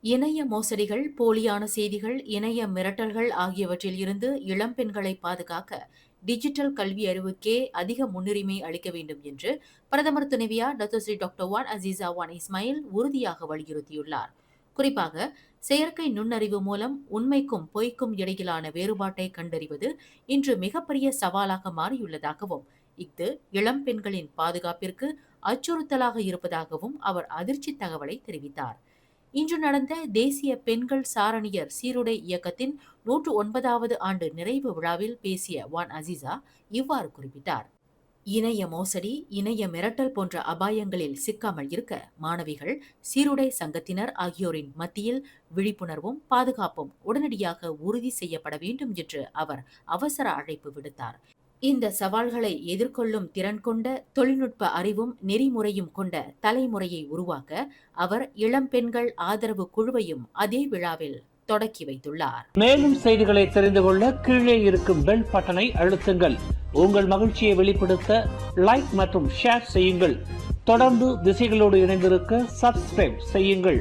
இணைய மோசடிகள், போலியான செய்திகள், இணைய மிரட்டல்கள் ஆகியவற்றில் இருந்து இளம்பெண்களை பாதுகாக்க டிஜிட்டல் கல்வி அறிவுக்கே அதிக முன்னுரிமை அளிக்க வேண்டும் என்று பிரதமர் துணைவியார் டத்தோஸ்ரீ டாக்டர் வான் அசீசா வான் இஸ்மாயில் உறுதியாக வலியுறுத்தியுள்ளார். குறிப்பாக, செயற்கை நுண்ணறிவு மூலம் உண்மைக்கும் பொய்க்கும் இடையிலான வேறுபாட்டை கண்டறிவது இன்று மிகப்பெரிய சவாலாக மாறியுள்ளதாகவும், இஃது இளம்பெண்களின் பாதுகாப்பிற்கு அச்சுறுத்தலாக இருப்பதாகவும் அவர் அதிர்ச்சி தகவலை தெரிவித்தார். இன்று நடந்த தேசிய பெண்கள் சாரணியர் சீருடை இயக்கத்தின் 109வது ஆண்டு நிறைவு விழாவில் பேசிய வான் அசீசா இவ்வாறு குறிப்பிட்டார். இணைய மோசடி, இணைய மிரட்டல் போன்ற அபாயங்களில் சிக்காமல் இருக்க மாணவிகள், சீருடை சங்கத்தினர் ஆகியோரின் மத்தியில் விழிப்புணர்வும் பாதுகாப்பும் உடனடியாக உறுதி செய்யப்பட வேண்டும் என்று அவர் அவசர அழைப்பு விடுத்தார். இந்த சவால்களை எதிர்கொள்ளும் திறன் கொண்ட, தொழில்நுட்ப அறிவும் நெறிமுறையும் கொண்ட தலைமுறையை உருவாக்க அவர் இளம்பெண்கள் ஆதரவு குழுவையும் அதே விழாவில் தொடக்கி வைத்துள்ளார். மேலும் செய்திகளை தெரிந்து கொள்ள கீழே இருக்கும் பெல் பட்டனை அழுத்துங்கள். உங்கள் மகிழ்ச்சியை வெளிப்படுத்த லைக் மற்றும் ஷேர் செய்யுங்கள். தொடர்ந்து திசைகளோடு இணைந்திருக்க சப்ஸ்கிரைப் செய்யுங்கள்.